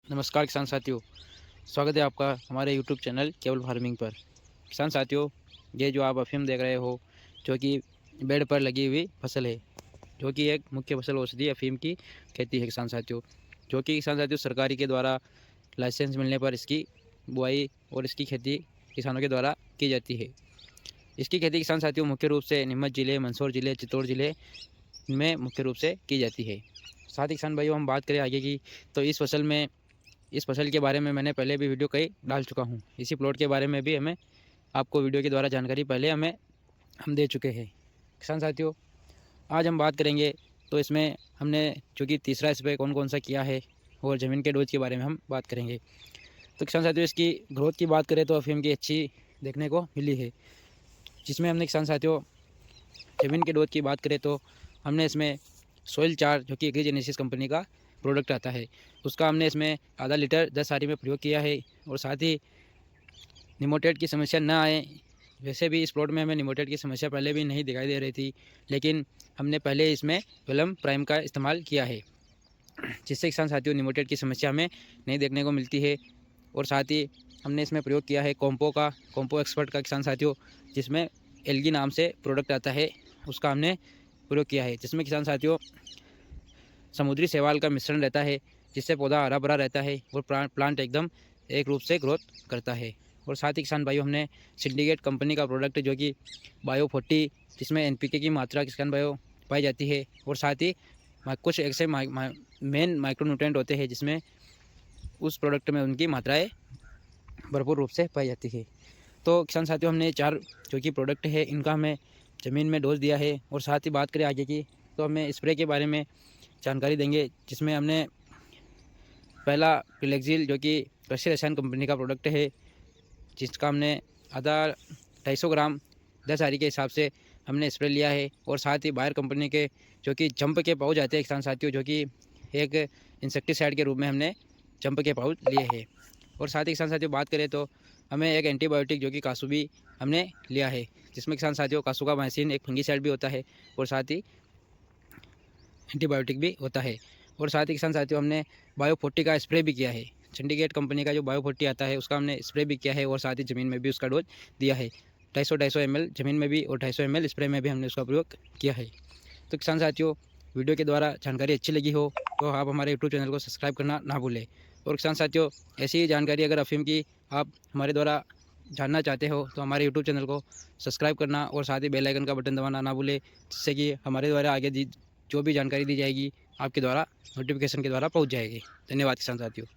नमस्कार किसान साथियों, स्वागत है आपका हमारे यूट्यूब चैनल केवल फार्मिंग पर। किसान साथियों, ये जो आप अफ़ीम देख रहे हो, जो कि बेड पर लगी हुई फसल है, जो कि एक मुख्य फसल औषधि अफ़ीम की खेती है किसान साथियों। जो कि किसान साथियों सरकारी के द्वारा लाइसेंस मिलने पर इसकी बुआई और इसकी खेती किसानों के द्वारा की जाती है। इसकी खेती किसान साथियों मुख्य रूप से नीमच ज़िले, मंदसौर ज़िले, चित्तौड़ ज़िले में मुख्य रूप से की जाती है। साथ ही किसान भाइयों, हम बात करें आगे की, तो इस फसल के बारे में मैंने पहले भी वीडियो कई डाल चुका हूँ। इसी प्लॉट के बारे में भी हमें आपको वीडियो के द्वारा जानकारी पहले हम दे चुके हैं। किसान साथियों, आज हम बात करेंगे तो इसमें हमने जो कि तीसरा स्प्रे कौन-कौन सा किया है और ज़मीन के डोज के बारे में हम बात करेंगे। तो किसान साथियों, इसकी ग्रोथ की बात करें तो अफ़ीम की अच्छी देखने को मिली है, जिसमें हमने किसान साथियों ज़मीन के डोज की बात करें तो हमने इसमें सोइल चार्ज, जो कि एग्रीजेनेसिस कंपनी का प्रोडक्ट आता है, उसका हमने इसमें आधा लीटर 10 सारी में प्रयोग किया है। और साथ ही निमोटेड की समस्या ना आए, वैसे भी इस प्लॉट में हमें निमोटेड की समस्या पहले भी नहीं दिखाई दे रही थी, लेकिन हमने पहले इसमें वेलम प्राइम का इस्तेमाल किया है, जिससे किसान साथियों निमोटेड की समस्या हमें नहीं देखने को मिलती है। और साथ ही हमने इसमें प्रयोग किया है कॉम्पो एक्सपर्ट का किसान साथियों, जिसमें एल्गी नाम से प्रोडक्ट आता है, उसका हमने प्रयोग किया है, जिसमें किसान साथियों समुद्री शैवाल का मिश्रण रहता है, जिससे पौधा हरा भरा रहता है और प्लांट एकदम एक रूप से ग्रोथ करता है। और साथ ही किसान भाइयों, हमने सिंडिकेट कंपनी का प्रोडक्ट जो कि बायो 40, जिसमें एनपीके की मात्रा किसान भाइयों पाई जाती है, और साथ ही कुछ ऐसे मेन माइक्रोन्यूट्रेंट होते हैं जिसमें उस प्रोडक्ट में उनकी मात्राएँ भरपूर रूप से पाई जाती है। तो किसान साथियों, हमने 4 जो कि प्रोडक्ट है, इनका हमें ज़मीन में डोज दिया है। और साथ ही बात करें आगे की, तो हमें स्प्रे के बारे में जानकारी देंगे, जिसमें हमने पहला पिलेक्सिल, जो कि कृषि रसायन कंपनी का प्रोडक्ट है, जिसका हमने आधा 250 ग्राम 10 आरी के हिसाब से हमने स्प्रे लिया है। और साथ ही बायर कंपनी के जो कि जंप के पाउच आते हैं किसान साथियों, जो कि एक इंसेक्टिसाइड के रूप में हमने जंप के पाउच लिए हैं। और साथ ही किसान साथियों बात करें तो हमें एक एंटीबायोटिक जो कि कासू भी हमने लिया है, जिसमें किसान साथियों कासुकामाइसिन एक फंगीसाइड भी होता है और साथ ही एंटीबायोटिक भी होता है। और साथ ही किसान साथियों, हमने बायो 40 का स्प्रे भी किया है। सिंडिकेट कंपनी का जो बायो 40 आता है, उसका हमने स्प्रे भी किया है और साथ ही ज़मीन में भी उसका डोज दिया है। 250 ml ज़मीन में भी और 250 ml स्प्रे में भी हमने उसका प्रयोग किया है। तो किसान साथियों, वीडियो के द्वारा जानकारी अच्छी लगी हो तो आप हमारे यूट्यूब चैनल को सब्सक्राइब करना ना भूलें। और किसान साथियों, ऐसी ही जानकारी अगर अफ़ीम की आप हमारे द्वारा जानना चाहते हो तो हमारे यूट्यूब चैनल को सब्सक्राइब करना और साथ ही बेल आइकन का बटन दबाना ना भूलें, जिससे कि हमारे द्वारा आगे जो भी जानकारी दी जाएगी आपके द्वारा नोटिफिकेशन के द्वारा पहुंच जाएगी। धन्यवाद किसान साथियों।